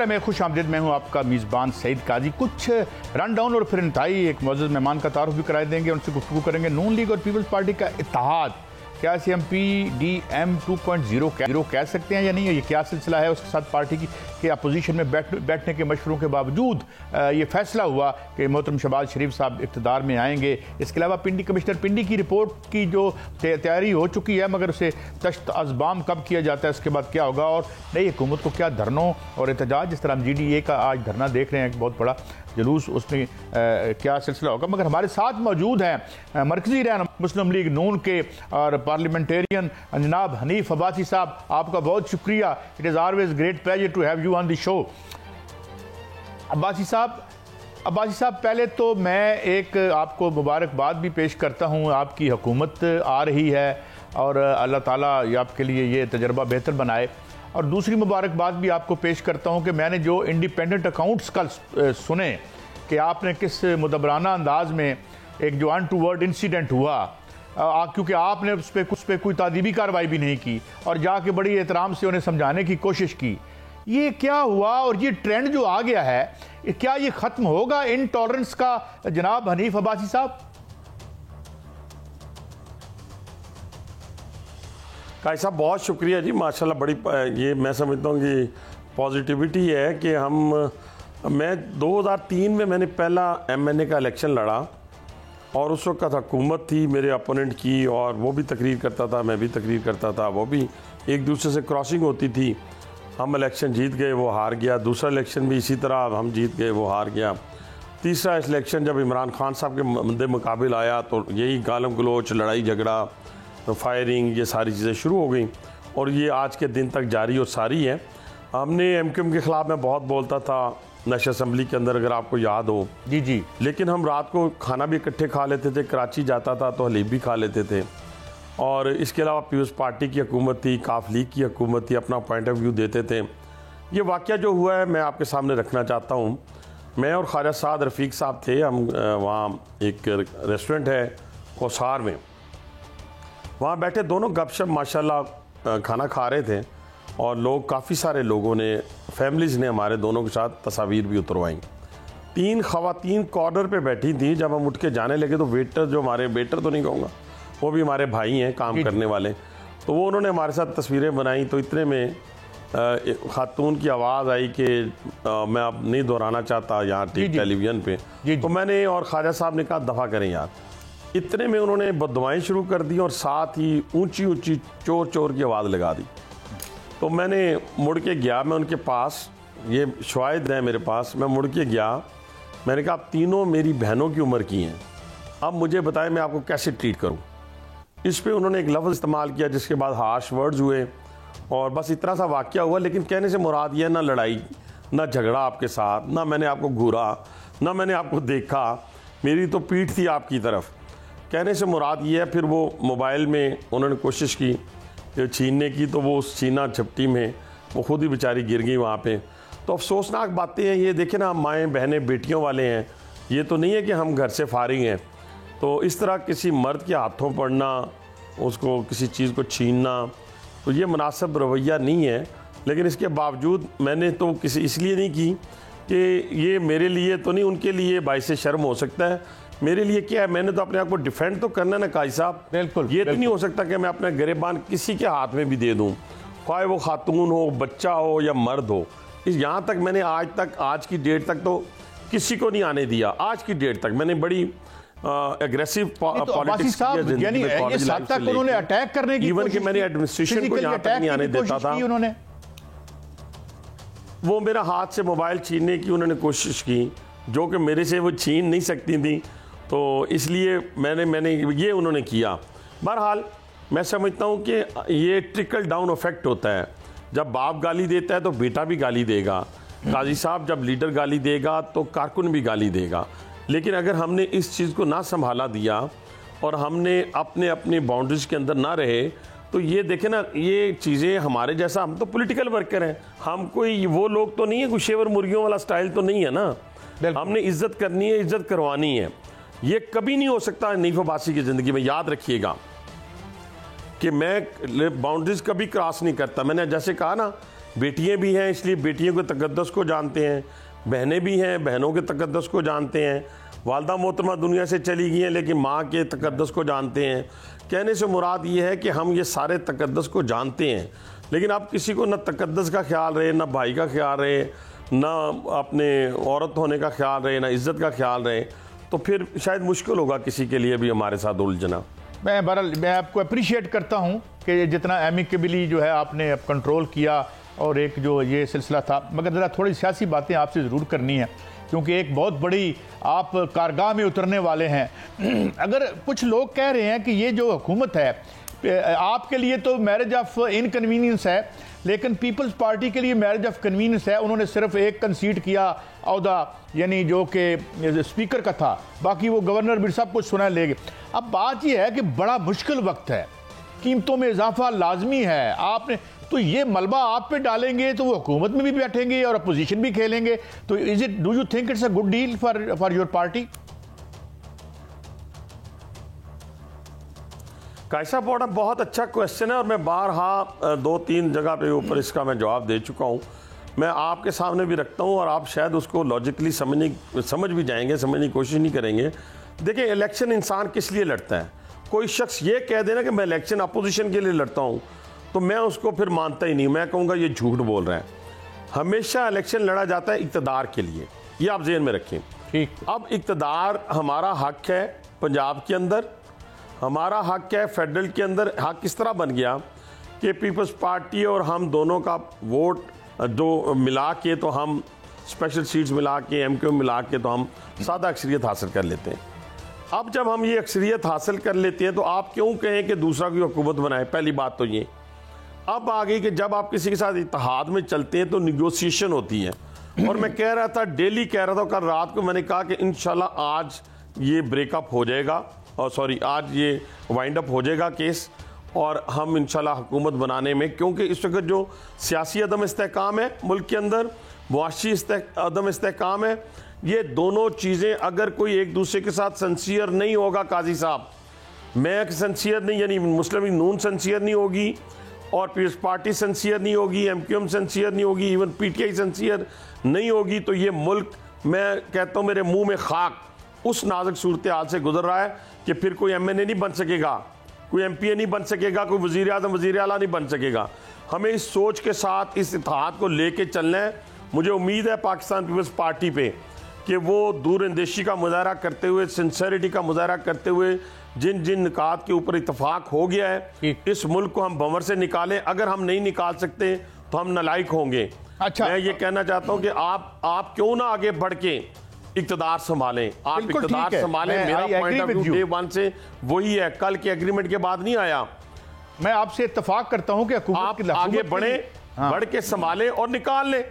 खबर है मैं खुश आमदीद में हूँ आपका मेज़बान सईद काजी। कुछ रन डाउन और फिर इंतहाई एक मौजूद मेहमान का तारुफ भी कराए देंगे, उनसे गुफ्तगू करेंगे। नून लीग और पीपल्स पार्टी का इत्तेहाद क्या इसे हम PDM 2.0 कह सकते हैं या नहीं, ये क्या सिलसिला है? उसके साथ पार्टी के अपोजिशन में बैठने के मशवरों के बावजूद ये फैसला हुआ कि मोहतरम शहबाज शरीफ साहब इक़्तिदार में आएंगे। इसके अलावा पिंडी कमिश्नर पिंडी की रिपोर्ट की जो तैयारी हो चुकी है, मगर उसे तश्त अज़बाम कब किया जाता है, उसके बाद क्या होगा, और नई हुकूमत को क्या धरनों और एहतजाज, जिस तरह हम GDA का आज धरना देख रहे हैं, एक बहुत बड़ा जुलूस, उसमें क्या सिलसिला होगा। मगर हमारे साथ मौजूद हैं मरकजी रहनुमा मुस्लिम लीग नून के और पार्लियामेंटेरियन जनाब हनीफ अब्बासी साहब। आपका बहुत शुक्रिया। It is always great pleasure to have you on the show. Abbasi साहब पहले तो मैं एक आपको मुबारकबाद भी पेश करता हूँ। आपकी हुकूमत आ रही है और अल्लाह ताला आपके लिए ये तजर्बा बेहतर बनाए। और दूसरी मुबारकबाद भी आपको पेश करता हूँ कि मैंने जो इंडिपेंडेंट अकाउंट्स कल सुने कि आपने किस मुदब्बराना अंदाज में एक जो अनटूवर्ड इंसिडेंट हुआ, क्योंकि आपने उस पर कोई तादीबी कार्रवाई भी नहीं की और जाके बड़ी एहतराम से उन्हें समझाने की कोशिश की। ये क्या हुआ और ये ट्रेंड जो आ गया है, क्या ये ख़त्म होगा इनटॉलरेंस का जनाब हनीफ अब्बासी साहब? काई साहब बहुत शुक्रिया जी, माशाल्लाह। बड़ी ये मैं समझता हूँ कि पॉजिटिविटी है कि मैं 2003 में मैंने पहला MNA का इलेक्शन लड़ा और उस वक्त हुकूमत थी मेरे अपोनेंट की, और वो भी तकरीर करता था, मैं भी तकरीर करता था, वो भी एक दूसरे से क्रॉसिंग होती थी। हम इलेक्शन जीत गए, वो हार गया। दूसरा इलेक्शन भी इसी तरह हम जीत गए, वो हार गया। तीसरा इलेक्शन जब इमरान खान साहब के मद्दे मुकाबिल आया तो यही गालम गलोच, लड़ाई झगड़ा, तो फायरिंग, ये सारी चीज़ें शुरू हो गई और ये आज के दिन तक जारी और सारी है। हमने MQM के ख़िलाफ़ मैं बहुत बोलता था नेशनल असम्बली के अंदर, अगर आपको याद हो। जी। लेकिन हम रात को खाना भी इकट्ठे खा लेते थे, कराची जाता था तो हलीब भी खा लेते थे। और इसके अलावा पीपल्स पार्टी की हुकूमत थी, काफ लीग की हुकूमत थी, अपना पॉइंट ऑफ व्यू देते थे। ये वाक़या जो हुआ है मैं आपके सामने रखना चाहता हूँ। मैं और ख्वाजा साद रफ़ीक साहब थे, हम वहाँ एक रेस्टोरेंट है कोसार में, वहाँ बैठे दोनों गपशप माशाल्लाह खाना खा रहे थे और लोग, काफ़ी सारे लोगों ने, फैमिलीज़ ने हमारे दोनों के साथ तस्वीर भी उतरवाई। 3 ख़वातीन कॉर्नर पे बैठी थी। जब हम उठ के जाने लगे तो वेटर, जो हमारे वेटर तो नहीं कहूँगा, वो भी हमारे भाई हैं काम करने वाले, तो वो उन्होंने हमारे साथ तस्वीरें बनाई। तो इतने में खातून की आवाज़ आई कि मैं अब नहीं दोहराना चाहता यहाँ टेलीविज़न पे। तो मैंने और ख्वाजा साहब ने कहा दफ़ा करें यार। इतने में उन्होंने बददुआएं शुरू कर दी और साथ ही ऊंची ऊंची चोर चोर की आवाज़ लगा दी। तो मैंने मुड़ के गया, मैं उनके पास, ये शवाहिद है मेरे पास, मैं मुड़ के गया, मैंने कहा आप तीनों मेरी बहनों की उम्र की हैं, अब मुझे बताएं मैं आपको कैसे ट्रीट करूं। इस पे उन्होंने एक लफ्ज़ इस्तेमाल किया जिसके बाद हार्श वर्ड्स हुए और बस इतना सा वाक़या हुआ। लेकिन कहने से मुराद ये, ना लड़ाई, ना झगड़ा आपके साथ, ना मैंने आपको घूरा, ना मैंने आपको देखा, मेरी तो पीठ थी आपकी तरफ। कहने से मुराद ये है, फिर वो मोबाइल में उन्होंने कोशिश की छीनने की, तो वो उस छीना झपटी में वो खुद ही बेचारी गिर गई वहाँ पे। तो अफसोसनाक बातें हैं ये। देखें ना, हम माएँ बहनें बेटियों वाले हैं, ये तो नहीं है कि हम घर से फारिग हैं। तो इस तरह किसी मर्द के हाथों पड़ना, उसको किसी चीज़ को छीनना, तो ये मुनासिब रवैया नहीं है। लेकिन इसके बावजूद मैंने तो किसी इसलिए नहीं की कि ये मेरे लिए तो नहीं, उनके लिए बाइसे शर्म हो सकता है। मेरे लिए क्या है, मैंने तो अपने आप को डिफेंड तो करना ना काजी साहब। बिल्कुल। ये तो नहीं हो सकता कि मैं अपना गिरेबान किसी के हाथ में भी दे दूं, चाहे वो खातून हो, बच्चा हो या मर्द हो। यहाँ तक मैंने आज की डेट तक तो किसी को नहीं आने दिया। आज की डेट तक मैंने बड़ी एग्रेसिव पॉलिटिक्स उन्होंने अटैक करने की, इवन कि मैंने एडमिनिस्ट्रेशन को यहाँ तक नहीं आने देता था। उन्होंने वो मेरा हाथ से मोबाइल छीनने की उन्होंने कोशिश की, जो कि मेरे से वो छीन नहीं सकती थी, तो इसलिए मैंने ये उन्होंने किया। बहरहाल मैं समझता हूँ कि ये ट्रिकल डाउन इफेक्ट होता है। जब बाप गाली देता है तो बेटा भी गाली देगा, काजी साहब जब लीडर गाली देगा तो कारकुन भी गाली देगा। लेकिन अगर हमने इस चीज़ को ना संभाला दिया और हमने अपने बाउंड्रीज के अंदर ना रहे, तो ये देखें ना, ये चीज़ें हमारे जैसा, हम तो पॉलिटिकल वर्कर हैं, हम कोई वो लोग तो नहीं है, कोई शेवर मुर्गियों वाला स्टाइल तो नहीं है ना। हमने इज्जत करनी है, इज्जत करवानी है। ये कभी नहीं हो सकता हनीफ अब्बासी की ज़िंदगी में। याद रखिएगा कि मैं बाउंड्रीज कभी क्रॉस नहीं करता। मैंने जैसे कहा ना बेटियां भी हैं इसलिए बेटियों के तकद्दस को जानते हैं, बहनें भी हैं बहनों के तकद्दस को जानते हैं, वालदा मोहतरमा दुनिया से चली गई हैं लेकिन माँ के तकद्दस को जानते हैं। कहने से मुराद ये है कि हम ये सारे तकद्दस को जानते हैं, लेकिन अब किसी को न तकद्दस का ख्याल रहे, न भाई का ख्याल रहे, न अपने औरत होने का ख्याल रहे, न इज़्ज़त का ख्याल रहे, तो फिर शायद मुश्किल होगा किसी के लिए भी हमारे साथ उलझना। मैं आपको अप्रिशिएट करता हूँ कि जितना एमिकेबली जो है आपने कंट्रोल किया और एक जो ये सिलसिला था, मगर ज़रा थोड़ी सियासी बातें आपसे ज़रूर करनी है क्योंकि एक बहुत बड़ी आप कारगाह में उतरने वाले हैं। अगर कुछ लोग कह रहे हैं कि ये जो हुकूमत है आपके लिए तो मैरिज ऑफ इनकन्वीनियंस है, लेकिन पीपल्स पार्टी के लिए मैरिज ऑफ कन्वीनियंस है। उन्होंने सिर्फ एक कंसीड किया अहदा, यानी जो कि स्पीकर का था, बाकी वो गवर्नर भी सब कुछ सुना ले गए। अब बात यह है कि बड़ा मुश्किल वक्त है, कीमतों में इजाफा लाजमी है, आपने तो ये मलबा आप पे डालेंगे तो वो हुकूमत में भी बैठेंगे और अपोजिशन भी खेलेंगे, तो is it, do you think it's a good deal for your party? कैसा बड़ा बहुत अच्छा क्वेश्चन है और मैं बारहा 2-3 जगह पे ऊपर इसका मैं जवाब दे चुका हूँ। मैं आपके सामने भी रखता हूँ और आप शायद उसको लॉजिकली समझ भी जाएंगे, समझने की कोशिश नहीं करेंगे। देखिए, इलेक्शन इंसान किस लिए लड़ता है? कोई शख्स ये कह देना कि मैं इलेक्शन अपोजिशन के लिए लड़ता हूँ तो मैं उसको फिर मानता ही नहीं, मैं कहूँगा ये झूठ बोल रहा है। हमेशा इलेक्शन लड़ा जाता है इक़्तिदार के लिए, ये आप ज़हन में रखें। ठीक, अब इक़्तिदार हमारा हक है पंजाब के अंदर, हमारा हक है फेडरल के अंदर। हक किस तरह बन गया कि पीपल्स पार्टी और हम दोनों का वोट जो मिला के तो हम स्पेशल सीट्स मिला के एमक्यू मिला के तो हम सादा अक्सरियत हासिल कर लेते हैं। अब जब हम ये अक्सरियत हासिल कर लेते हैं तो आप क्यों कहें कि दूसरा कोई हुकूमत बनाए? पहली बात तो ये। अब आ गई कि जब आप किसी के साथ इत्तेहाद में चलते हैं तो निगोसिएशन होती है, और मैं कह रहा था, डेली कह रहा था, कल रात को मैंने कहा कि इंशाल्लाह आज ये ब्रेकअप हो जाएगा, और सॉरी आज ये वाइंड अप हो जाएगा केस, और हम इंशाल्लाह हुकूमत बनाने में, क्योंकि इस वक्त जो सियासी अदम इस्तेहकाम है मुल्क के अंदर, मुआशी अदम इस्तेहकाम है, ये दोनों चीज़ें अगर कोई एक दूसरे के साथ सिंसियर नहीं होगा, काजी साहब, मैं सिंसियर नहीं, यानी मुस्लिम लीग नून सिंसियर नहीं होगी और पीपल्स पार्टी सिंसियर नहीं होगी, एमक्यूएम सिंसियर नहीं होगी, इवन पीटीआई सिंसियर नहीं होगी, तो ये मुल्क, मैं कहता हूँ मेरे मुंह में खाक, उस नाजुक सूरत हाल से गुजर रहा है कि फिर कोई एमएनए नहीं बन सकेगा, कोई एमपीए नहीं बन सकेगा, कोई वज़ीर आज़म वज़ीर आला नहीं बन सकेगा। हमें इस सोच के साथ इस इत्तेहाद को लेके चलना है। मुझे उम्मीद है पाकिस्तान पीपल्स पार्टी पे कि वो दूरअंदेशी का मुजाहरा करते हुए, सिंसेरिटी का मुजाहरा करते हुए, जिन जिन निकात के ऊपर इत्तफाक हो गया है, इस मुल्क को हम भंवर से निकालें। अगर हम नहीं निकाल सकते तो हम नालायक होंगे। अच्छा, मैं ये कहना चाहता हूँ कि आप क्यों ना आगे बढ़ के इक़्तिदार संभालें, आप इक़्तिदार संभालें। मेरा point of view day one से वही है, कल के एग्रीमेंट के बाद नहीं आया। मैं आपसे इत्तेफाक करता हूँ कि आप आगे बढ़े, बढ़ के संभालें और निकाल लें।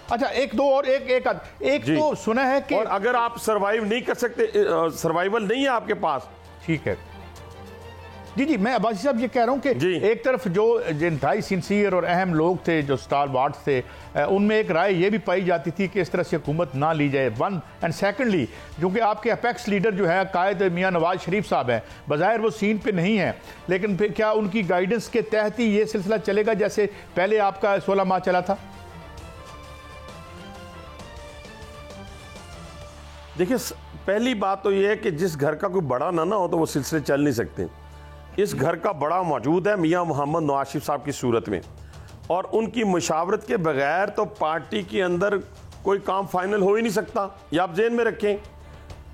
अच्छा, एक दो और एक तो सुना है कि, और अगर आप सर्वाइव नहीं कर सकते, सर्वाइवल नहीं है आपके पास, ठीक है जी, मैं अब्बासी साहब ये कह रहा हूँ कि एक तरफ जो इंतहाई सिंसियर और अहम लोग थे, जो स्टालवार्ड थे, उनमें एक राय ये भी पाई जाती थी कि इस तरह से हुकूमत ना ली जाए, वन, एंड सेकेंडली क्योंकि आपके अपेक्स लीडर जो है कायद मियाँ नवाज शरीफ साहब हैं, बज़ाहिर वो सीन पे नहीं है, लेकिन फिर क्या उनकी गाइडेंस के तहत ही ये सिलसिला चलेगा जैसे पहले आपका 16 माह चला था? देखिए, पहली बात तो यह है कि जिस घर का कोई बड़ा ना हो तो वो सिलसिले चल नहीं सकते। इस घर का बड़ा मौजूद है मियां मोहम्मद नवाज शरीफ साहब की सूरत में, और उनकी मुशावरत के बगैर तो पार्टी के अंदर कोई काम फाइनल हो ही नहीं सकता। ये आप ज़हन में रखें,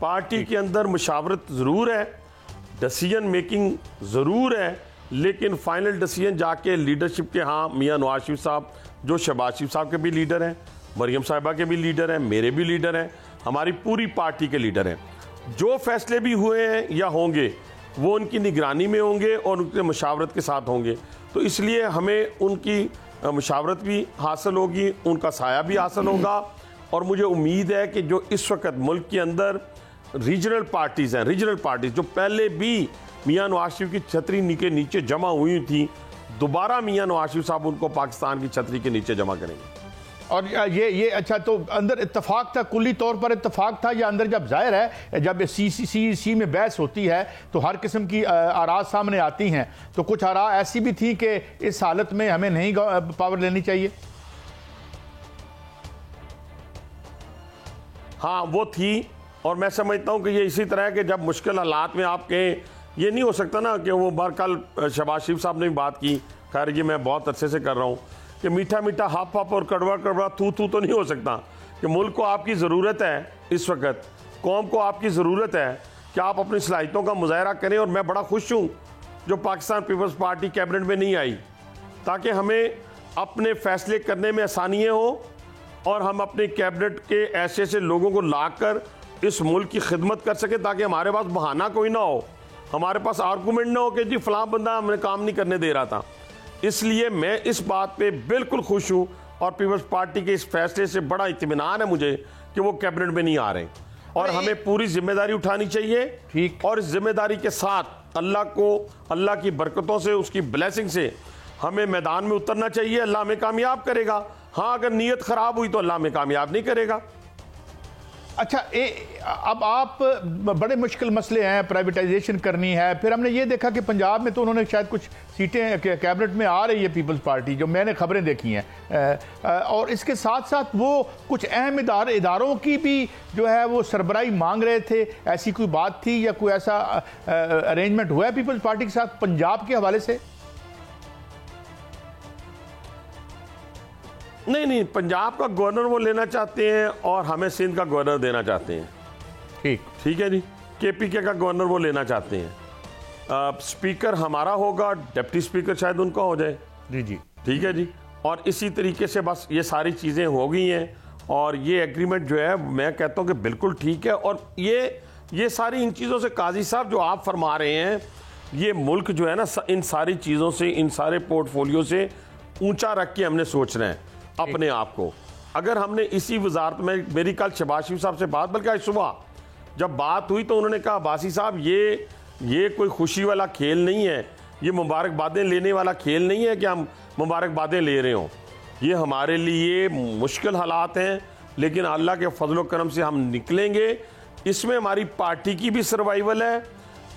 पार्टी के अंदर मुशावरत ज़रूर है, डिसीजन मेकिंग ज़रूर है, लेकिन फाइनल डिसीजन जाके लीडरशिप के, हाँ, मियां नवाज शरीफ साहब जो शहबाज शरीफ साहब के भी लीडर हैं, मरियम साहिबा के भी लीडर हैं, मेरे भी लीडर हैं, हमारी पूरी पार्टी के लीडर हैं। जो फैसले भी हुए हैं या होंगे वो उनकी निगरानी में होंगे और उनके मुशावरत के साथ होंगे, तो इसलिए हमें उनकी मुशावरत भी हासिल होगी, उनका साया भी हासिल होगा। और मुझे उम्मीद है कि जो इस वक्त मुल्क के अंदर रीजनल पार्टीज़ हैं, रीजनल पार्टीज़ जो पहले भी मियां नवाज शरीफ की छतरी के नीचे जमा हुई थी, दोबारा मियां नवाज शरीफ साहब उनको पाकिस्तान की छतरी के नीचे जमा करेंगे। और ये अच्छा, तो अंदर इत्तेफाक था, कुल्ली तौर पर इत्तेफाक था, या अंदर जब जाहिर है जब सी में बहस होती है तो हर किस्म की आराज सामने आती हैं, तो कुछ आरा ऐसी भी थी कि इस हालत में हमें नहीं पावर लेनी चाहिए? हाँ वो थी, और मैं समझता हूँ कि ये इसी तरह के जब मुश्किल हालात में आप कहें, ये नहीं हो सकता ना कि वो बार कल शहबाज शरीफ साहब ने भी बात की, खैर ये मैं बहुत अच्छे से कर रहा हूँ, कि मीठा मीठा हप हप और कड़वा कड़वा थू थू तो नहीं हो सकता, कि मुल्क को आपकी ज़रूरत है, इस वक्त कौम को आपकी ज़रूरत है कि आप अपनी सलाहियतों का मुजाहरा करें। और मैं बड़ा खुश हूँ जो पाकिस्तान पीपल्स पार्टी कैबिनेट में नहीं आई, ताकि हमें अपने फैसले करने में आसानियाँ हो और हम अपने कैबिनेट के ऐसे ऐसे लोगों को लाकर इस मुल्क की खिदमत कर सके, ताकि हमारे पास बहाना कोई ना हो, हमारे पास आर्गूमेंट ना हो कि जी फलां बंदा हमें काम नहीं करने दे रहा था। इसलिए मैं इस बात पे बिल्कुल खुश हूँ और पीपल्स पार्टी के इस फैसले से बड़ा इत्मीनान है मुझे कि वो कैबिनेट में नहीं आ रहे, और हमें पूरी जिम्मेदारी उठानी चाहिए। ठीक। और इस जिम्मेदारी के साथ अल्लाह की बरकतों से, उसकी ब्लेसिंग से हमें मैदान में उतरना चाहिए। अल्लाह हमें कामयाब करेगा। हाँ, अगर नीयत खराब हुई तो अल्लाह हमें कामयाब नहीं करेगा। अच्छा, अब आप बड़े मुश्किल मसले हैं, प्राइवेटाइजेशन करनी है, फिर हमने ये देखा कि पंजाब में तो उन्होंने शायद कुछ सीटें कैबिनेट में आ रही है पीपल्स पार्टी, जो मैंने खबरें देखी हैं, और इसके साथ साथ वो कुछ अहम इदारों की भी जो है वो सरबराही मांग रहे थे। ऐसी कोई बात थी या कोई ऐसा अरेंजमेंट हुआ है पीपल्स पार्टी के साथ पंजाब के हवाले से? नहीं, पंजाब का गवर्नर वो लेना चाहते हैं और हमें सिंध का गवर्नर देना चाहते हैं। ठीक है जी। केपीके का गवर्नर वो लेना चाहते हैं। स्पीकर हमारा होगा, डिप्टी स्पीकर शायद उनका हो जाए। जी। ठीक है जी। और इसी तरीके से बस ये सारी चीज़ें हो गई हैं, और ये एग्रीमेंट जो है मैं कहता हूँ कि बिल्कुल ठीक है। और ये सारी इन चीज़ों से काजी साहब जो आप फरमा रहे हैं, ये मुल्क जो है ना इन सारी चीज़ों से, इन सारे पोर्टफोलियो से ऊंचा रख के हमने सोचना है अपने आप को। अगर हमने इसी वजारत में, मेरी कल शहबाज शरीफ साहब से बात, बल्कि आज सुबह जब बात हुई तो उन्होंने कहा, बासी साहब ये कोई खुशी वाला खेल नहीं है, ये मुबारकबादें लेने वाला खेल नहीं है कि हम मुबारकबादें ले रहे हों। ये हमारे लिए मुश्किल हालात हैं, लेकिन अल्लाह के फजल करम से हम निकलेंगे। इसमें हमारी पार्टी की भी सर्वाइवल है,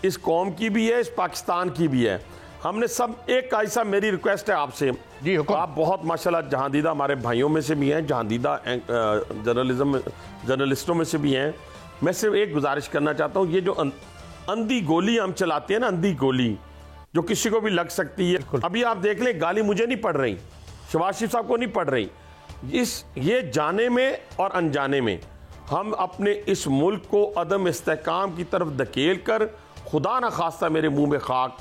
इस कौम की भी है, इस पाकिस्तान की भी है। हमने सब एक ऐसा, मेरी रिक्वेस्ट है आपसे जी, आप बहुत माशाल्लाह जहांदीदा हमारे भाइयों में से भी हैं, जहांदीदा जर्नलिस्टों में से भी हैं। मैं सिर्फ एक गुजारिश करना चाहता हूँ, ये जो अंधी गोली हम चलाते हैं ना, अंधी गोली जो किसी को भी लग सकती है, अभी आप देख लें, गाली मुझे नहीं पड़ रही, शहबाज शरीफ साहब को नहीं पड़ रही, ये जाने में और अनजाने में हम अपने इस मुल्क को अदम इस्तेहकाम की तरफ धकेल कर, खुदा ना खास्ता मेरे मुंह में खाक,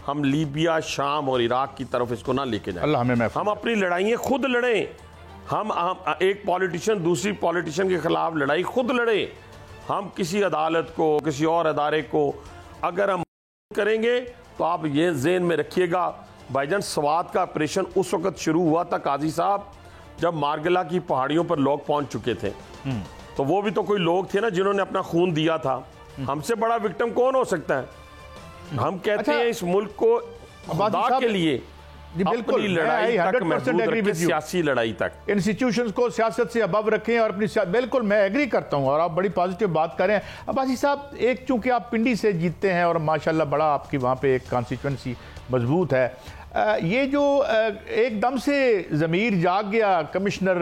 हम लीबिया, शाम और इराक की तरफ इसको ना लेके जाए। हम अपनी लड़ाइयाँ खुद लड़ें। हम एक पॉलिटिशियन दूसरी पॉलिटिशियन के खिलाफ लड़ाई खुद लड़े। हम किसी अदालत को, किसी और अदारे को अगर हम करेंगे तो आप ये ज़हन में रखिएगा, भाईजान स्वात का ऑपरेशन उस वक्त शुरू हुआ था काजी साहब जब मार्गला की पहाड़ियों पर लोग पहुंच चुके थे। तो वो भी तो कोई लोग थे ना जिन्होंने अपना खून दिया था। हमसे बड़ा विक्टिम कौन हो सकता है? हम कहते हैं इस मुल्क को खुदा के लिए अपनी लड़ाई तक महदूद रखें, सियासी लड़ाई तक, इंस्टीट्यूशंस को सियासत से अबव रखें और अपनी बिल्कुल मैं एग्री करता हूं, और आप बड़ी पॉजिटिव बात करें। अब्बासी साहब, एक चूंकि आप पिंडी से जीतते हैं और माशाल्लाह बड़ा आपकी वहां पे एक कॉन्स्टिट्यूंसी मजबूत है, ये जो एकदम से ज़मीर जाग गया कमिश्नर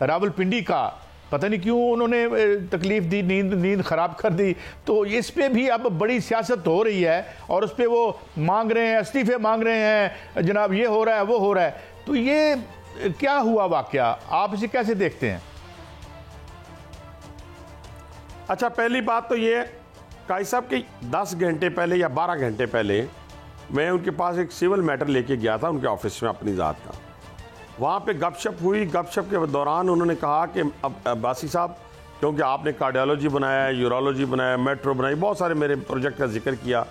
रावलपिंडी का, पता नहीं क्यों उन्होंने तकलीफ दी, नींद खराब कर दी, तो इस पे भी अब बड़ी सियासत हो रही है और उस पे वो मांग रहे हैं, इस्तीफे मांग रहे हैं, जनाब ये हो रहा है वो हो रहा है। तो ये क्या हुआ वाकया, आप इसे कैसे देखते हैं? अच्छा, पहली बात तो ये काई साहब कि 10 घंटे पहले या 12 घंटे पहले मैं उनके पास एक सिविल मैटर लेके गया था उनके ऑफिस में अपनी ज़ात का। वहाँ पे गपशप हुई। गपशप के दौरान उन्होंने कहा कि अब बासी साहब, क्योंकि आपने कार्डियोलॉजी बनाया है, यूरोलॉजी बनाया, मेट्रो बनाई, बहुत सारे मेरे प्रोजेक्ट का जिक्र किया,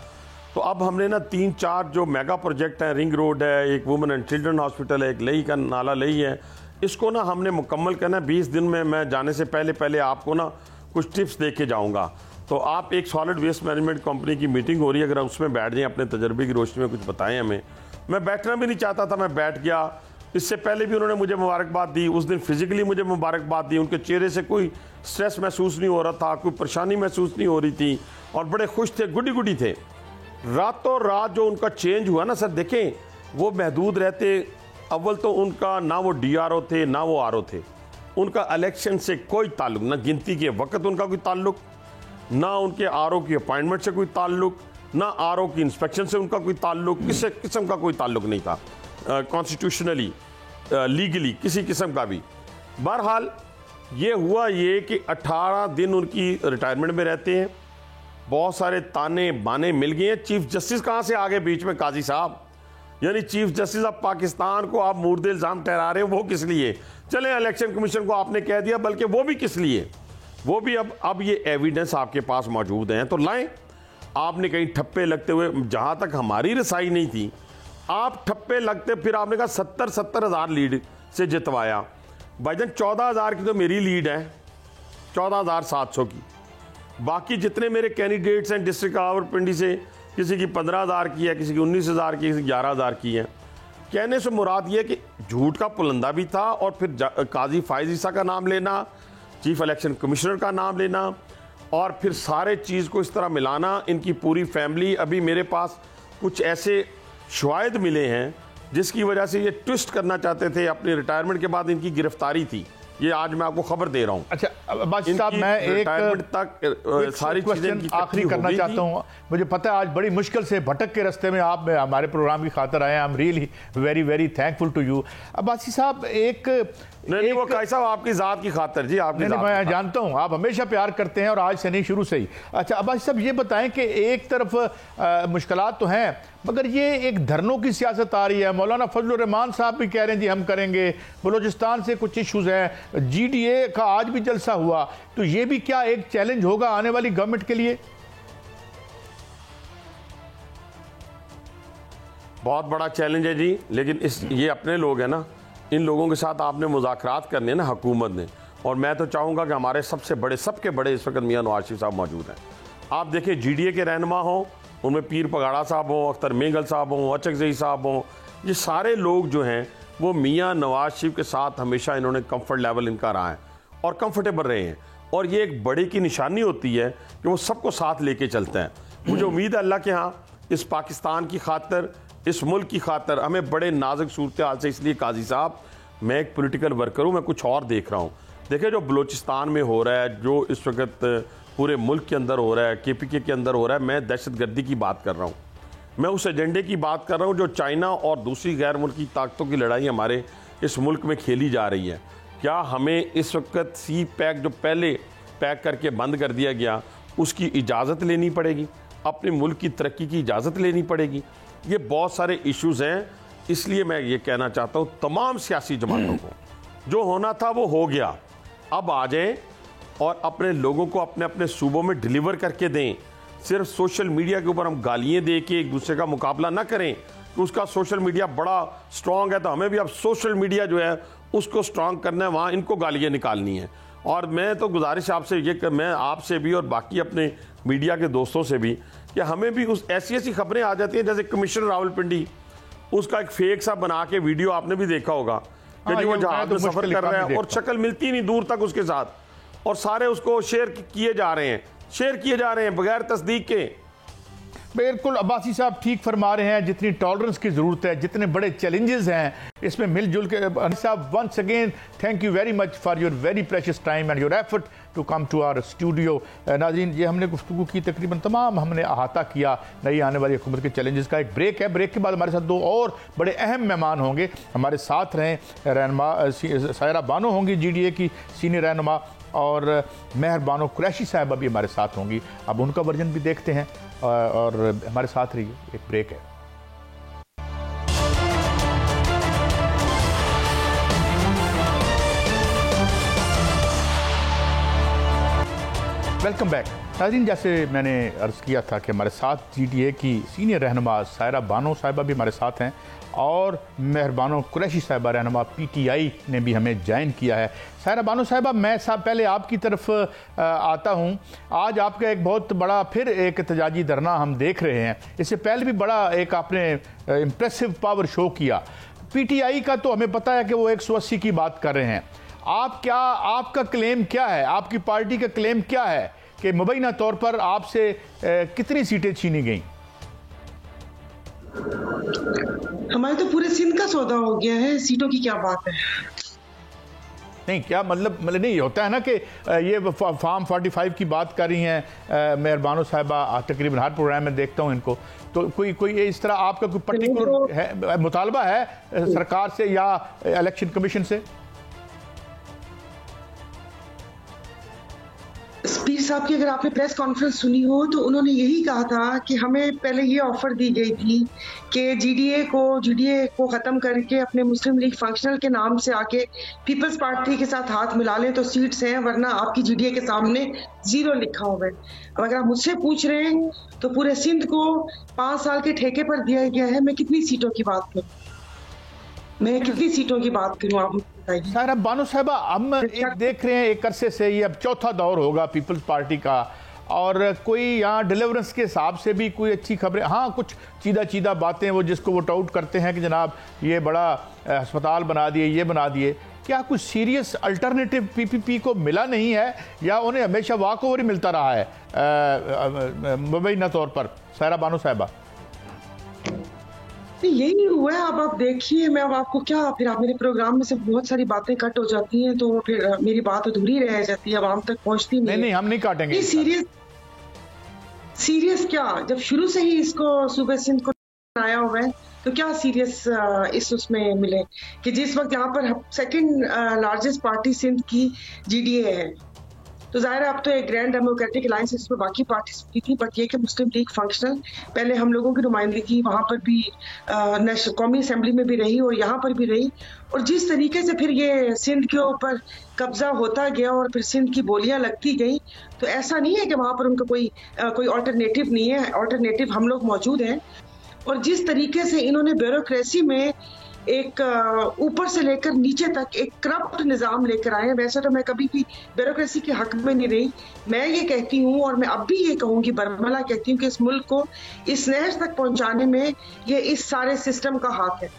तो अब हमने ना 3-4 जो मेगा प्रोजेक्ट हैं, रिंग रोड है, एक वुमेन एंड चिल्ड्रन हॉस्पिटल है, एक लई का नाला लई है, इसको ना हमने मुकम्मल करना। 20 दिन में मैं जाने से पहले आपको ना कुछ टिप्स दे के जाऊँगा। तो आप एक सॉलिड वेस्ट मैनेजमेंट कंपनी की मीटिंग हो रही है, अगर उसमें बैठ जाएँ, अपने तजर्बे की रोशनी में कुछ बताएं हमें। मैं बैठना भी नहीं चाहता था, मैं बैठ गया। इससे पहले भी उन्होंने मुझे मुबारकबाद दी, उस दिन फिजिकली मुझे मुबारकबाद दी। उनके चेहरे से कोई स्ट्रेस महसूस नहीं हो रहा था, कोई परेशानी महसूस नहीं हो रही थी, और बड़े खुश थे, गुडी थे। रातों रात जो उनका चेंज हुआ ना सर, देखें वो महदूद रहते, अव्वल तो उनका ना वो DRO थे ना वो RO थे, उनका इलेक्शन से कोई ताल्लुक, ना गिनती के वक्त उनका कोई ताल्लुक, ना उनके आरओ की अपॉइंटमेंट से कोई ताल्लुक, ना आरओ की इंस्पेक्शन से उनका कोई ताल्लुक, किसी किस्म का कोई ताल्लुक नहीं था कॉन्स्टिट्यूशनली, लीगली किसी किस्म का भी। बहरहाल ये हुआ ये कि 18 दिन उनकी रिटायरमेंट में रहते हैं, बहुत सारे ताने बाने मिल गए हैं। चीफ जस्टिस कहाँ से आ गए बीच में? काजी साहब, यानी चीफ जस्टिस ऑफ पाकिस्तान को आप मुर्दे इल्ज़ाम ठहरा रहे हो, वो किस लिए? चले इलेक्शन कमीशन को आपने कह दिया, बल्कि वो भी किस लिए? वो भी अब ये एविडेंस आपके पास मौजूद हैं तो लाएं। आपने कहीं ठप्पे लगते हुए, जहां तक हमारी रसाई नहीं थी, आप ठप्पे लगते, फिर आपने कहा 70 हज़ार लीड से जितवाया। भाईजान 14,000 की तो मेरी लीड है, 14,700 की। बाकी जितने मेरे कैंडिडेट्स हैं डिस्ट्रिक्ट रावलपिंडी से, किसी की 15,000 की है, किसी की 19,000 की, किसी की 11,000 की है। कहने से मुराद ये कि झूठ का पुलंदा भी था, और फिर काजी फायज ईसा का नाम लेना, चीफ इलेक्शन कमिश्नर का नाम लेना, और फिर सारे चीज़ को इस तरह मिलाना। इनकी पूरी फैमिली, अभी मेरे पास कुछ ऐसे शवाहिद मिले हैं जिसकी वजह से ये ट्विस्ट करना चाहते थे, अपनी रिटायरमेंट के बाद इनकी गिरफ्तारी थी। ये आज मैं आपको खबर दे रहा हूं। अच्छा अब्बासी साहब, मैं एक तक सारी चीजें आखिरी करना चाहता हूं। मुझे पता है आज बड़ी मुश्किल से भटक के रास्ते में आप हमारे प्रोग्राम की खातिर आए हैं। I am really very very thankful to you. Abbasi साहब, नहीं, वो कैसा आपकी जात की खातिर जी, आपकी नहीं, मैं जानता हूं आप हमेशा प्यार करते हैं और आज से नहीं, शुरू से ही। अच्छा अब्बासी साहब, ये बताएं कि एक तरफ मुश्किलात तो हैं, मगर ये एक धरनों की सियासत आ रही है। मौलाना फजलुर रहमान साहब भी कह रहे हैं जी हम करेंगे, बलूचिस्तान से कुछ इश्यूज हैं, GDA का आज भी जलसा हुआ, तो ये भी क्या एक चैलेंज होगा आने वाली गवर्नमेंट के लिए? बहुत बड़ा चैलेंज है जी, लेकिन ये अपने लोग हैं ना, इन लोगों के साथ आपने मुज़ाकरात करने ना हुकूमत ने। और मैं तो चाहूँगा कि हमारे सबके बड़े इस वक्त मियाँ नवाज शरीफ साहब मौजूद हैं। आप देखिए GDA के रहनुमा हों, उनमें पीर पगाड़ा साहब हों, अख्तर मेंगल साहब हों, अचकजई साहब हों, ये सारे लोग जो हैं वो मियाँ नवाज शरीफ के साथ हमेशा इन्होंने कंफर्ट लेवल इनका रहा है और कंफर्टेबल रहे हैं। और ये एक बड़े की निशानी होती है कि वो सबको साथ लेके चलते हैं। मुझे उम्मीद है अल्लाह के यहाँ इस पाकिस्तान की खातर, इस मुल्क की खातर हमें बड़े नाजुक सूरत हाल से, इसलिए काजी साहब मैं एक पॉलिटिकल वर्कर हूँ, मैं कुछ और देख रहा हूँ। देखिए जो बलूचिस्तान में हो रहा है, जो इस वक्त पूरे मुल्क के अंदर हो रहा है, KPK के अंदर हो रहा है, मैं दहशतगर्दी की बात कर रहा हूँ, मैं उस एजेंडे की बात कर रहा हूँ जो चाइना और दूसरी गैर मुल्की ताकतों की लड़ाई हमारे इस मुल्क में खेली जा रही है। क्या हमें इस वक्त सी पैक जो पहले पैक करके बंद कर दिया गया, उसकी इजाज़त लेनी पड़ेगी, अपने मुल्क की तरक्की की इजाज़त लेनी पड़ेगी? ये बहुत सारे इश्यूज़ हैं। इसलिए मैं ये कहना चाहता हूँ तमाम सियासी जमातों को, जो होना था वो हो गया, अब आ जाएं और अपने लोगों को अपने अपने सूबों में डिलीवर करके दें। सिर्फ सोशल मीडिया के ऊपर हम गालियाँ दे के एक दूसरे का मुकाबला ना करें कि उसका सोशल मीडिया बड़ा स्ट्रांग है तो हमें भी अब सोशल मीडिया जो है उसको स्ट्रांग करना है, वहाँ इनको गालियाँ निकालनी है। और मैं तो गुजारिश आपसे ये कर, मैं आपसे भी और बाकी अपने मीडिया के दोस्तों से भी, कि हमें भी उस ऐसी खबरें आ जाती हैं, जैसे कमिश्नर रावलपिंडी, उसका एक फेक सा बना के वीडियो आपने भी देखा होगा कि वो जहाज में सफर कर रहा है और शक्ल मिलती नहीं दूर तक उसके साथ, और सारे उसको शेयर किए जा रहे हैं बगैर तस्दीक के। बिल्कुल अब्बासी साहब ठीक फरमा रहे हैं। जितनी टॉलरेंस की ज़रूरत है, जितने बड़े चैलेंजेस हैं, इसमें मिलजुल के साहब once again thank you very much for your very precious time and your effort to come to our studio. नाज़रीन, ये हमने गुफ्तगू की, तकरीबन तमाम हमने अहाता किया नई आने वाली हुकूमत के चैलेंजेस का। एक ब्रेक है, ब्रेक के बाद हमारे साथ दो और बड़े अहम मेहमान होंगे, हमारे साथ रहें। रहनुमा सायरा बानो होंगी GDA की सीनियर रहनुमा, और मेहर बानो कुरैशी साहब अभी हमारे साथ होंगी। अब उनका वर्जन भी देखते हैं और हमारे साथ रहिए। एक ब्रेक है। वेलकम बैक नाज़रीन। जैसे मैंने अर्ज़ किया था कि हमारे साथ GDA की सीनियर रहनुमा सायरा बानो साहिबा भी हमारे साथ हैं, और मेहर बानो कुरैशी साहिबा रहनुमा PTI ने भी हमें ज्वाइन किया है। सायरा बानो साहिबा, मैं पहले आपकी तरफ आता हूँ। आज आपका एक बहुत बड़ा फिर एक एहतजाजी धरना हम देख रहे हैं। इससे पहले भी बड़ा एक आपने इम्प्रेसिव पावर शो किया। PTI का तो हमें पता है कि वो 180 की बात कर रहे हैं। आपका क्लेम क्या है, आपकी पार्टी का क्लेम क्या है कि मुबैना तौर पर आपसे कितनी सीटें छीनी गई? हमारे तो पूरे सिंध का सौदा हो गया है, सीटों की क्या बात है। नहीं क्या मतलब नहीं होता है ना कि ये फार्म 45 की बात कर रही हैं मेयर बानो साहिबा, तकरीबन हर प्रोग्राम में देखता हूँ इनको, तो कोई इस तरह आपका कोई पर्टिकुलर है मुतालबा है सरकार से या इलेक्शन कमीशन से? स्पीकर साहब की अगर आपने प्रेस कॉन्फ्रेंस सुनी हो तो उन्होंने यही कहा था कि हमें पहले ये ऑफर दी गई थी कि जीडीए को खत्म करके अपने मुस्लिम लीग फंक्शनल के नाम से आके पीपल्स पार्टी के साथ हाथ मिला लें तो सीट्स हैं, वरना आपकी जीडीए के सामने 0 लिखा हुआ है। अब अगर आप मुझसे पूछ रहे हैं तो पूरे सिंध को 5 साल के ठेके पर दिया गया है। मैं कितनी सीटों की बात करूं, आप बताइए। सारा बानो साहिबा, हम एक देख रहे हैं एक अरसे से ये अब चौथा दौर होगा पीपल्स पार्टी का, और कोई यहाँ डिलीवरेंस के हिसाब से भी कोई अच्छी खबरें, हाँ कुछ चीदा बातें वो जिसको वो टाउट करते हैं कि जनाब ये बड़ा अस्पताल बना दिए, ये बना दिए। क्या कुछ सीरियस अल्टरनेटिव पीपीपी को मिला नहीं है या उन्हें हमेशा वॉक ओवर ही मिलता रहा है मुबैना तौर पर? सारा बानो साहिबा, यही हुआ है। अब आप देखिए, मैं अब आपको क्या, फिर आप मेरे प्रोग्राम में से बहुत सारी बातें कट हो जाती हैं तो फिर मेरी बात अधूरी रह जाती है, अब आम तक पहुंचती नहीं, हम नहीं काटेंगे। सीरियस क्या, जब शुरू से ही इसको सूबे सिंध को आया हुआ है तो क्या सीरियस इस उसमें मिले कि जिस वक्त यहाँ पर सेकंड लार्जेस्ट पार्टी सिंध की जीडीए है, तो जाहिर है अब तो एक ग्रैंड डेमोक्रेटिक अलायंस इसमें बाकी पार्टीज की थी, बट ये कि मुस्लिम लीग फंक्शनल पहले हम लोगों की नुमाइंदगी वहां पर भी कौमी असेंबली में भी रही और यहाँ पर भी रही, और जिस तरीके से फिर ये सिंध के ऊपर कब्जा होता गया और फिर सिंध की बोलियां लगती गई, तो ऐसा नहीं है कि वहां पर उनका कोई ऑल्टरनेटिव नहीं है। ऑल्टरनेटिव हम लोग मौजूद हैं। और जिस तरीके से इन्होंने ब्यूरोक्रेसी में एक ऊपर से लेकर नीचे तक एक करप्ट निजाम लेकर आए हैं। वैसे तो मैं कभी भी ब्यूरोक्रेसी के हक में नहीं रही, मैं ये कहती हूँ और मैं अब भी ये कहूंगी, बरमला कहती हूँ कि इस मुल्क को इस नहज तक पहुंचाने में ये इस सारे सिस्टम का हाथ है,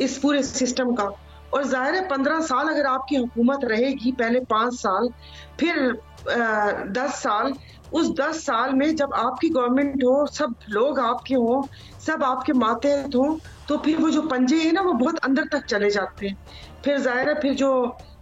इस पूरे सिस्टम का। और जाहिर है 15 साल अगर आपकी हुकूमत रहेगी, पहले 5 साल फिर 10 साल, उस 10 साल में जब आपकी गवर्नमेंट हो, सब लोग आपके हो, सब आपके मातहत हो, तो फिर वो जो पंजे हैं ना वो बहुत अंदर तक चले जाते हैं। फिर जाहिर है फिर जो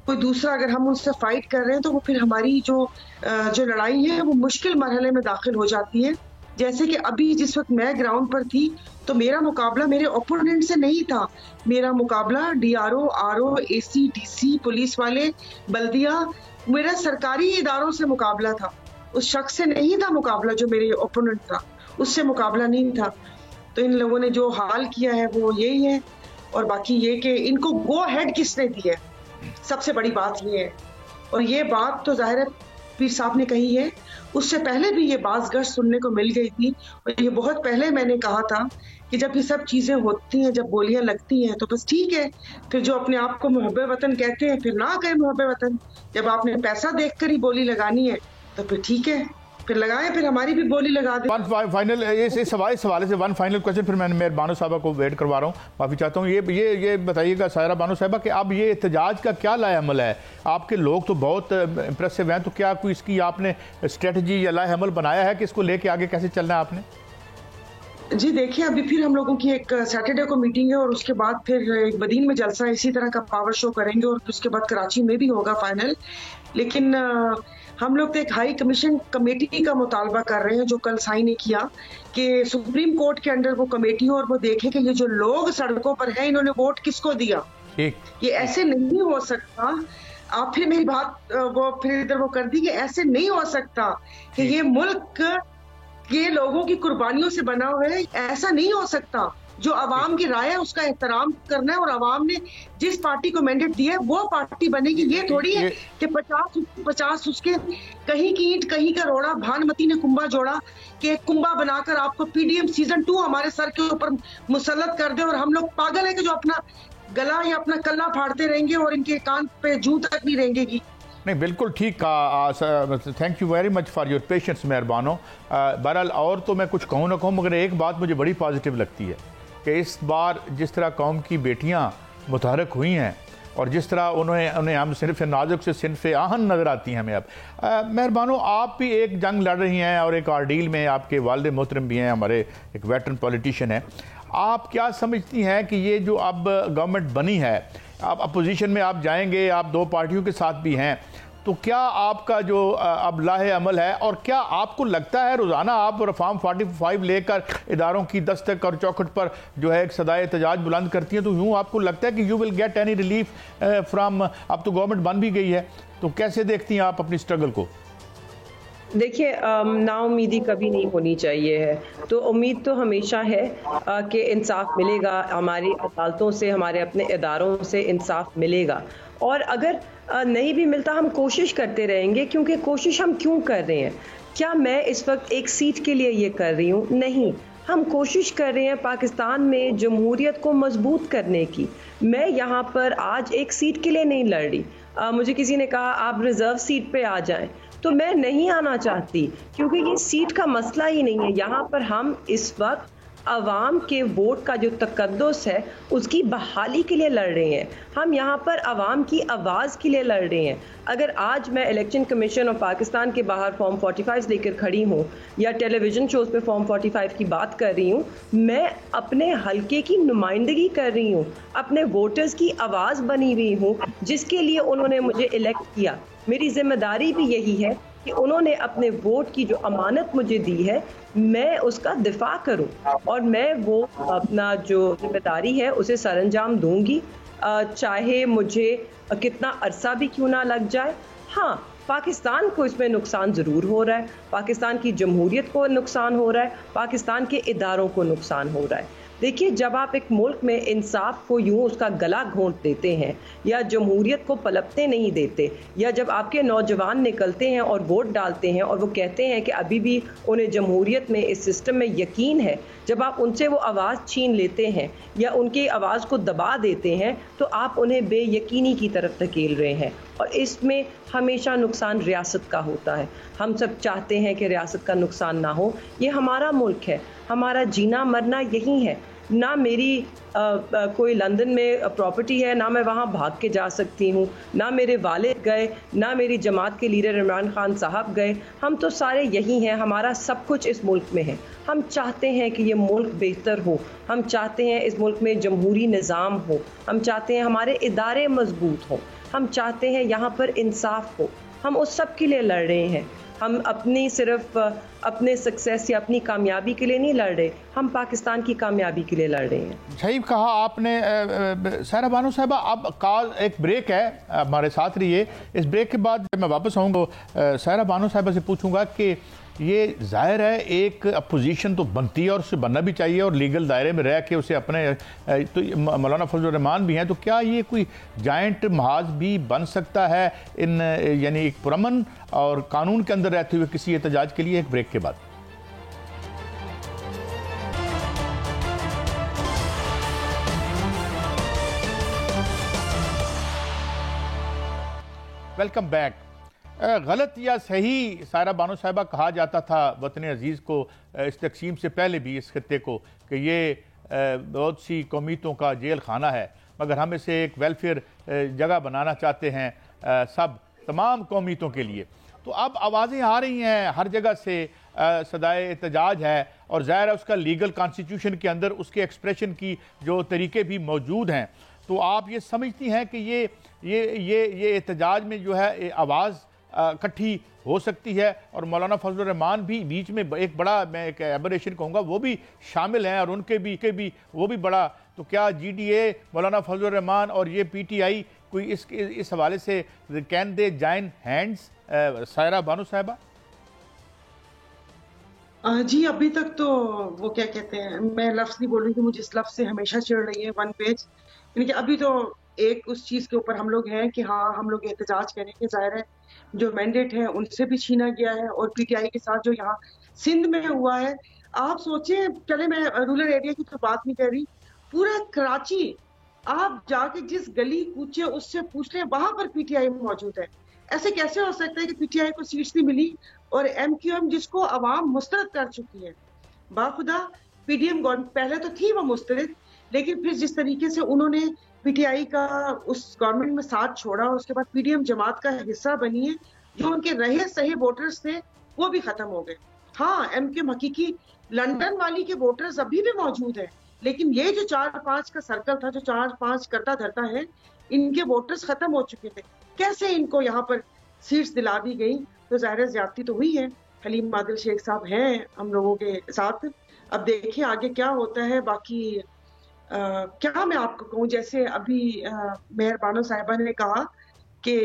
कोई दूसरा अगर हम उनसे फाइट कर रहे हैं तो वो फिर हमारी जो लड़ाई है वो मुश्किल मरहले में दाखिल हो जाती है। जैसे कि अभी जिस वक्त मैं ग्राउंड पर थी तो मेरा मुकाबला मेरे ओपोनेंट से नहीं था, मेरा मुकाबला DRO, RO, AC, DC, police वाले, बल्दिया, मेरा सरकारी इदारों से मुकाबला था। उस शख्स से नहीं था मुकाबला जो मेरे ओपोनेंट था, उससे मुकाबला नहीं था। तो इन लोगों ने जो हाल किया है वो यही है। और बाकी ये कि इनको गो हेड किसने दी है, सबसे बड़ी बात ये है। और ये बात तो जाहिर है पीर साहब ने कही है, उससे पहले भी ये बाज़गश सुनने को मिल गई थी। और ये बहुत पहले मैंने कहा था कि जब ये सब चीजें होती हैं, जब बोलियां लगती हैं तो बस ठीक है, फिर जो अपने आप को मुहब्बे वतन कहते हैं फिर ना कहें मुहब्बे वतन। जब आपने पैसा देखकर ही बोली लगानी है तो फिर ठीक है, फिर लगाएं, फिर हमारी भी बोली लगा दें। फाइनल इस हवाले से वन फाइनल क्वेश्चन, फिर मैं मेयर बानो साहबा को वेट करवा रहा हूँ, माफ़ी चाहता हूँ। ये बताइएगा सायरा बानो साहबा कि अब ये एहतजाज का क्या लाए अमल है? आपके लोग तो बहुत इंप्रेसिव हैं, तो क्या कोई इसकी आपने स्ट्रेटजी या लाए अमल बनाया है कि इसको लेके आगे कैसे चलना है आपने? जी देखिए, अभी फिर हम लोगों की एक सैटरडे को मीटिंग है और उसके बाद फिर एक बदीन में जलसा इसी तरह का पावर शो करेंगे और उसके बाद कराची में भी होगा फाइनल। लेकिन हम लोग तो एक हाई कमीशन कमेटी का मुतालबा कर रहे हैं जो कल साइन ने किया कि सुप्रीम कोर्ट के अंडर वो कमेटी हो और वो देखे कि ये जो लोग सड़कों पर हैं इन्होंने वोट किसको दिया। ये ऐसे नहीं हो सकता। आप फिर मेरी बात वो फिर इधर वो कर दी कि ऐसे नहीं हो सकता कि ये मुल्क ये लोगों की कुर्बानियों से बना हुआ है, ऐसा नहीं हो सकता। जो अवाम की राय है उसका एहतराम करना है और अवाम ने जिस पार्टी को मैंडेट दिया है वो पार्टी बनेगी। ये थोड़ी है कि 50 उसके कहीं की ईंट कहीं का रोड़ा, भानुमति ने कुंभा जोड़ा कि एक कुंभा बनाकर आपको पीडीएम सीजन 2 हमारे सर के ऊपर मुसल्लत कर दे और हम लोग पागल है कि जो अपना गला या अपना कल्ला फाड़ते रहेंगे और इनके कान पे जूं तक नहीं रहेंगी। नहीं, बिल्कुल ठीक कहा। Thank you very much for your patience मेहरबानो। बहरहाल और तो मैं कुछ कहूँ ना कहूँ, मगर एक बात मुझे बड़ी पॉजिटिव लगती है कि इस बार जिस तरह कौम की बेटियां मुतहरक हुई हैं और जिस तरह उन्हें हम सिर्फ नाजुक से सिनफ आहन नज़र आती हैं हमें। अब मेहरबानो, आप भी एक जंग लड़ रही हैं और एक आर्डील में आपके वालिद मोहतरम भी हैं, हमारे एक वेटरन पॉलिटिशियन हैं। आप क्या समझती हैं कि ये जो अब गवर्नमेंट बनी है, आप अपोजिशन में आप जाएंगे, आप दो पार्टियों के साथ भी हैं, तो क्या आपका जो अब लाहे अमल है, और क्या आपको लगता है रोज़ाना आप रिफॉर्म 45 लेकर इदारों की दस्तक और चौखट पर जो है एक सदाए एहतजाज बुलंद करती हैं, तो यूँ आपको लगता है कि you will get any relief from, अब तो गवर्नमेंट बन भी गई है, तो कैसे देखती हैं आप अपनी स्ट्रगल को? देखिए, नाउमीदी कभी नहीं होनी चाहिए है, तो उम्मीद तो हमेशा है कि इंसाफ मिलेगा, हमारी अदालतों से, हमारे अपने इदारों से इंसाफ मिलेगा। और अगर नहीं भी मिलता, हम कोशिश करते रहेंगे, क्योंकि कोशिश हम क्यों कर रहे हैं? क्या मैं इस वक्त एक सीट के लिए ये कर रही हूँ? नहीं, हम कोशिश कर रहे हैं पाकिस्तान में जमहूरियत को मजबूत करने की। मैं यहाँ पर आज एक सीट के लिए नहीं लड़ रही। मुझे किसी ने कहा आप रिजर्व सीट पे आ जाएं, तो मैं नहीं आना चाहती, क्योंकि ये सीट का मसला ही नहीं है। यहाँ पर हम इस वक्त अवाम के वोट का जो तकद्दुस है उसकी बहाली के लिए लड़ रहे हैं। हम यहाँ पर अवाम की आवाज़ के लिए लड़ रहे हैं। अगर आज मैं इलेक्शन कमीशन और पाकिस्तान के बाहर फॉर्म 45 लेकर खड़ी हूँ या टेलीविज़न शोज़ पे फॉर्म 45 की बात कर रही हूँ, मैं अपने हलके की नुमाइंदगी कर रही हूँ, अपने वोटर्स की आवाज़ बनी हुई हूँ, जिसके लिए उन्होंने मुझे इलेक्ट किया। मेरी जिम्मेदारी भी यही है कि उन्होंने अपने वोट की जो अमानत मुझे दी है, मैं उसका दिफा करूं, और मैं वो अपना जो जिम्मेदारी है उसे सरअंजाम दूंगी, चाहे मुझे कितना अरसा भी क्यों ना लग जाए। हाँ, पाकिस्तान को इसमें नुकसान ज़रूर हो रहा है, पाकिस्तान की जमहूरियत को नुकसान हो रहा है, पाकिस्तान के इदारों को नुकसान हो रहा है। देखिए, जब आप एक मुल्क में इंसाफ को यूं उसका गला घोंट देते हैं या जमहूरियत को पलपते नहीं देते, या जब आपके नौजवान निकलते हैं और वोट डालते हैं और वो कहते हैं कि अभी भी उन्हें जमहूरियत में, इस सिस्टम में यकीन है, जब आप उनसे वो आवाज़ छीन लेते हैं या उनकी आवाज़ को दबा देते हैं, तो आप उन्हें बेयकीनी की तरफ धकेल रहे हैं। और इसमें हमेशा नुकसान रियासत का होता है। हम सब चाहते हैं कि रियासत का नुकसान ना हो। ये हमारा मुल्क है, हमारा जीना मरना यही है। ना मेरी कोई लंदन में प्रॉपर्टी है, ना मैं वहाँ भाग के जा सकती हूँ, ना मेरे वालिद गए, ना मेरी जमात के लीडर इमरान खान साहब गए। हम तो सारे यही हैं, हमारा सब कुछ इस मुल्क में है। हम चाहते हैं कि ये मुल्क बेहतर हो, हम चाहते हैं इस मुल्क में जमहूरी निज़ाम हो, हम चाहते हैं हमारे इदारे मजबूत हों, हम चाहते हैं यहाँ पर इंसाफ हो। हम उस सब के लिए लड़ रहे हैं। हम अपनी सिर्फ अपने सक्सेस या अपनी कामयाबी के लिए नहीं लड़ रहे, हम पाकिस्तान की कामयाबी के लिए लड़ रहे हैं। सही कहा आपने। सायरा बानो साहिबा, अब कॉल एक ब्रेक है, हमारे साथ रहिए। इस ब्रेक के बाद मैं वापस आऊँगा, सायरा बानो साहिबा से पूछूंगा कि ये जाहिर है एक अपोजिशन तो बनती है और उससे बनना भी चाहिए, और लीगल दायरे में रह के उसे अपने, तो मौलाना फजलुर रहमान भी हैं, तो क्या ये कोई जाइंट महाज भी बन सकता है इन, यानी एक पुरअमन और कानून के अंदर रहते हुए किसी एहतजाज के लिए? एक ब्रेक के बाद वेलकम बैक। गलत या सही, सायरा बानो साहिबा, कहा जाता था वतन अजीज़ को इस तकसीम से पहले भी, इस खत्ते को, कि ये बहुत सी कौमियतों का जेल खाना है, मगर हम इसे एक वेलफेयर जगह बनाना चाहते हैं सब तमाम कौमियतों के लिए। तो अब आवाज़ें आ रही हैं हर जगह से, सदाए एहतजाज है, और ज़ाहिर है उसका लीगल कॉन्स्टिट्यूशन के अंदर उसके एक्सप्रेशन की जो तरीके भी मौजूद हैं। तो आप ये समझती हैं कि ये एहतजाज में जो है आवाज़ इकट्ठी हो सकती है, और मौलाना फजलुर रहमान भी बीच में एक बड़ा, मैं एक एबरेशन कहूँगा, वो भी शामिल हैं, और उनके भी वो भी बड़ा। तो क्या GDA, मौलाना फजलुर रहमान और ये PTI कोई इस हवाले से can they join hands? Saira Bano साहिबा जी, अभी तक तो वो क्या कहते हैं, मैं लफ्ज़ नहीं बोलूँगी, मुझे इस लफ्ज़ से हमेशा चिढ़ रही है, वन पेज। यानी कि अभी तो एक उस चीज़ के ऊपर हम लोग हैं कि हाँ, हम लोग एहतजाज करेंगे। ज़ाहिर है जो मैंडेट है उनसे भी छीना गया है, और PTI के साथ जो यहाँ सिंध में हुआ है, आप सोचिए, चले मैं रूरल एरिया की तो बात नहीं कर रही, पूरा कराची आप जाके जिस गली कूचे उससे पूछ लें, वहां पर PTI मौजूद है। ऐसे कैसे हो सकता है कि PTI को सीट्स नहीं मिली, और MQM जिसको अवाम मुस्तरद कर चुकी है। बाखुदा PDM गवर्नमेंट पहले तो थी वो मुस्तरद, लेकिन फिर जिस तरीके से उन्होंने PTI का उस गवर्नमेंट में साथ छोड़ा, और उसके बाद PDM जमात का हिस्सा बनी है, जो उनके रहे सही वोटर्स थे वो भी खत्म हो गए। हाँ, MQM हकीकी लंदन वाली के वोटर्स अभी भी मौजूद हैं, लेकिन ये जो 4-5 का सर्कल था, जो 4-5 करता धरता है, इनके वोटर्स खत्म हो चुके थे। कैसे इनको यहाँ पर सीट्स दिला दी गई? तो ज़ाहिर ज्यादती तो हुई है। हलीम आदिल शेख साहब हैं हम लोगों के साथ। अब देखिए आगे क्या होता है। बाकी क्या मैं आपको कहूँ, जैसे अभी मेयर बानो साहिबा ने कहा कि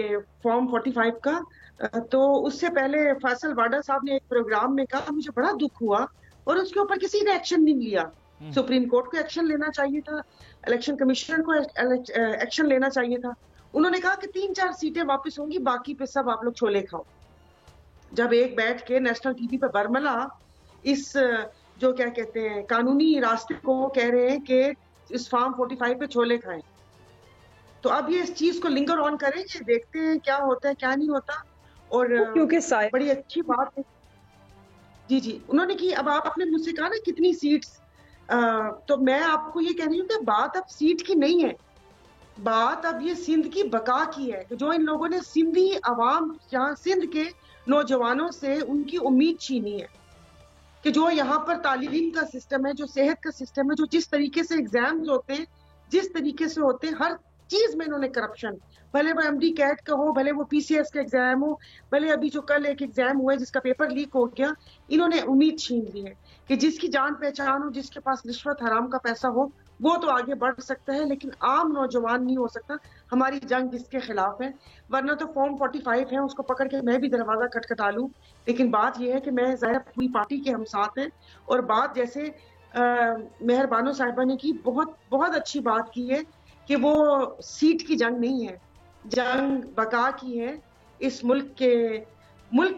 फॉर्म 45 का, तो उससे पहले फैसल वाडा साहब ने एक प्रोग्राम में कहा, मुझे बड़ा दुख हुआ, और उसके ऊपर किसी ने एक्शन नहीं लिया। सुप्रीम कोर्ट को एक्शन लेना चाहिए था, इलेक्शन कमीशनर को एक्शन लेना चाहिए था। उन्होंने कहा कि 3-4 सीटें वापस होंगी, बाकी पे सब आप लोग छोले खाओ। जब एक बैठ के नेशनल टीवी पे बरमला इस जो क्या कहते हैं कानूनी रास्ते को कह रहे हैं कि इस फॉर्म 45 पे छोले खाएं, तो अब ये इस चीज को लिंगर ऑन करेंगे, देखते हैं क्या होता है क्या नहीं होता। और क्योंकि बड़ी अच्छी बात है जी उन्होंने की। अब आपने मुझसे कहा ना कितनी सीट्स, तो मैं आपको ये कह रही हूँ कि बात अब सीट की नहीं है, बात अब ये सिंध की बका की है। जो इन लोगों ने सिंधी अवाम, यहाँ सिंध के नौजवानों से उनकी उम्मीद छीनी है कि जो यहाँ पर तालीम का सिस्टम है, जो सेहत का सिस्टम है, जो जिस तरीके से एग्जाम्स होते हैं, जिस तरीके से होते हैं, हर चीज में इन्होंने करप्शन, भले वो एमडी कैट का हो, भले वो पीसीएस का एग्जाम हो, भले अभी जो कल एक एग्जाम हुआ है जिसका पेपर लीक हो गया, इन्होंने उम्मीद छीन ली है कि जिसकी जान पहचान हो, जिसके पास रिश्वत हराम का पैसा हो, वो तो आगे बढ़ सकता है, लेकिन आम नौजवान नहीं हो सकता। हमारी जंग इसके खिलाफ है, वरना तो फॉर्म 45 है, उसको पकड़ के मैं भी दरवाजा खटखटा लूं। लेकिन बात यह है कि मैं ज़ाहिर पूरी पार्टी के हम साथ हैं, और बात जैसे मेहर बानो साहिबा ने की, बहुत बहुत अच्छी बात की है कि वो सीट की जंग नहीं है, जंग बका की है, इस मुल्क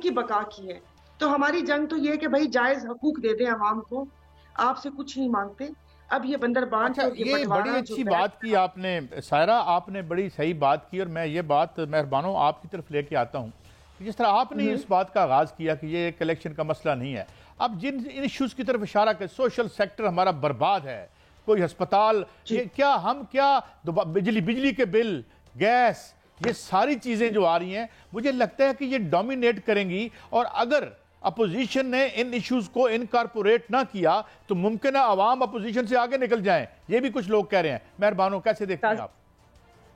की बका की है। तो हमारी जंग तो ये है कि भाई जायज हकूक दे दें आवाम को, आपसे कुछ नहीं मांगते। अब ये बंदरबान अच्छा, ये बड़ी अच्छी बात की आपने सायरा, आपने बड़ी सही बात की, और मैं ये बात मेहरबानो आपकी तरफ लेके आता हूँ। जिस तरह आपने इस बात का आगाज़ किया कि ये एक इलेक्शन का मसला नहीं है, अब जिन इश्यूज़ की तरफ इशारा कर, सोशल सेक्टर हमारा बर्बाद है, कोई अस्पताल, ये क्या हम क्या बिजली के बिल, गैस, ये सारी चीज़ें जो आ रही हैं, मुझे लगता है कि ये डोमिनेट करेंगी। और अगर अपोजिशन ने इन इश्यूज को इनकॉर्पोरेट ना किया तो मुमकिन है अवाम अपोजिशन से आगे निकल जाएं, ये भी कुछ लोग कह रहे हैं। मेहरबानो, कैसे देखते हैं आप?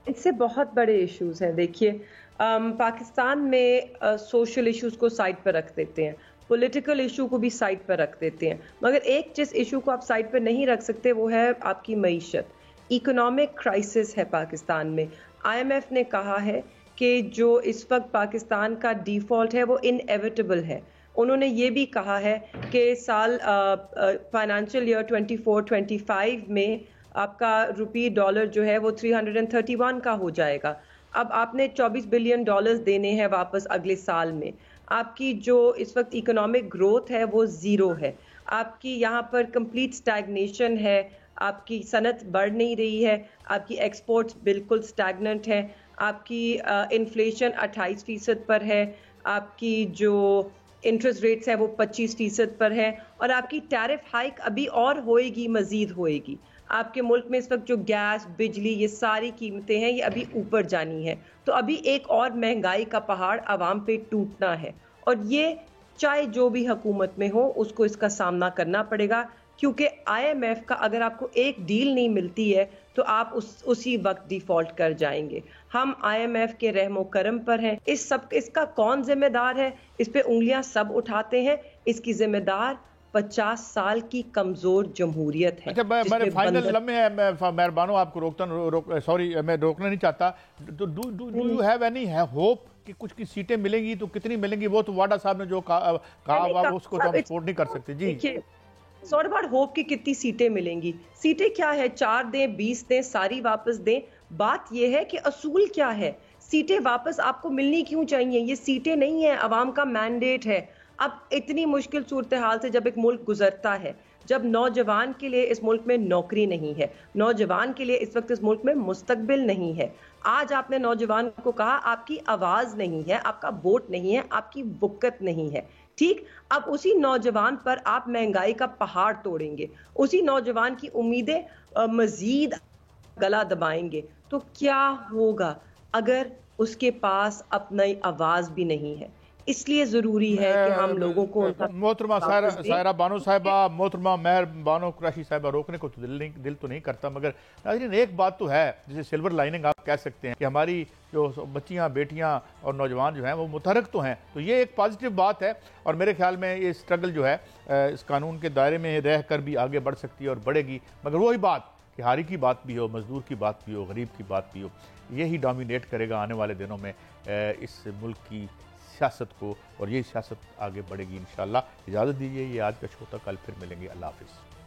इससे बहुत बड़े इश्यूज हैं। देखिए पाकिस्तान में सोशल इश्यूज को साइड पर रख देते हैं, पॉलिटिकल इशू को भी साइड पर रख देते हैं, मगर एक जिस इशू को आप साइड पर नहीं रख सकते वो है आपकी मईशत। इकोनॉमिक क्राइसिस है पाकिस्तान में। IMF ने कहा है कि जो इस वक्त पाकिस्तान का डिफॉल्ट है वो इनएविटेबल है। उन्होंने ये भी कहा है कि साल फाइनेंशियल ईयर 24-25 में आपका रुपी डॉलर जो है वो 331 का हो जाएगा। अब आपने 24 बिलियन डॉलर्स देने हैं वापस अगले साल में। आपकी जो इस वक्त इकोनॉमिक ग्रोथ है वो ज़ीरो है। आपकी यहाँ पर कंप्लीट स्टैग्नेशन है, आपकी सनत बढ़ नहीं रही है, आपकी एक्सपोर्ट्स बिल्कुल स्टैग्नेंट है, आपकी इन्फ्लेशन 28% पर है, आपकी जो इंटरेस्ट रेट्स है वो 25% पर है, और आपकी टैरिफ हाइक अभी और होएगी, मजीद होएगी। आपके मुल्क में इस वक्त जो गैस, बिजली, ये सारी कीमतें हैं, ये अभी ऊपर जानी है। तो अभी एक और महंगाई का पहाड़ आवाम पे टूटना है, और ये चाहे जो भी हुकूमत में हो उसको इसका सामना करना पड़ेगा, क्योंकि IMF का अगर आपको एक डील नहीं मिलती है तो आप उसी वक्त डिफॉल्ट कर जाएंगे। हम IMF के रहमो करम पर हैं। इसका कौन जिम्मेदार है? इस पे उंगलियां सब उठाते हैं। इसकी जिम्मेदार 50 साल की कमजोर जमहूरियत है। अच्छा, मेरे फाइनल लम्हे हैं, मेहरबानो आपको सॉरी मैं रोकना नहीं चाहता। Do you have any hope कि कुछ की सीटें मिलेंगी? तो कितनी मिलेंगी? वो तो वाडा साहब ने जो कहा उसको तो हम सपोर्ट नहीं कर सकते। जी, सॉरी अबाउट होप की कितनी सीटें मिलेंगी? सीटें क्या है, 4 दें, 20 दें, सारी वापस दें। बात यह है कि असूल क्या है, सीटें वापस आपको मिलनी क्यों चाहिए? ये सीटें नहीं है, अवाम का मैंडेट है। अब इतनी मुश्किल सूरत हाल से जब एक मुल्क गुजरता है, जब नौजवान के लिए इस मुल्क में नौकरी नहीं है, नौजवान के लिए इस वक्त इस मुल्क में मुस्तकबिल नहीं है, आज आपने नौजवान को कहा आपकी आवाज नहीं है, आपका वोट नहीं है, आपकी वुकत नहीं है, ठीक? अब उसी नौजवान पर आप महंगाई का पहाड़ तोड़ेंगे, उसी नौजवान की उम्मीदें मजीद गला दबाएंगे, तो क्या होगा अगर उसके पास अपनी आवाज भी नहीं है? इसलिए ज़रूरी है कि हम लोगों को उनका मोहतरमा सायरा बानो साहिबा, मोहतरमा मेहर बानो कुरैशी साहिबा, रोकने को तो दिल तो नहीं करता, मगर नाज़रीन एक बात तो है, जिसे सिल्वर लाइनिंग आप कह सकते हैं कि हमारी जो बच्चियां, बेटियां और नौजवान जो हैं वो मुतहरक तो हैं, तो ये एक पॉजिटिव बात है। और मेरे ख्याल में ये स्ट्रगल जो है इस कानून के दायरे में रह कर भी आगे बढ़ सकती है और बढ़ेगी, मगर वही बात कि हारी की बात भी हो, मजदूर की बात भी हो, गरीब की बात भी हो, यही डोमिनेट करेगा आने वाले दिनों में इस मुल्क की सियासत को, और ये सियासत आगे बढ़ेगी इंशाअल्लाह। इजाज़त दीजिए, ये आज का शो था, कल फिर मिलेंगे। अल्लाह हाफिज़।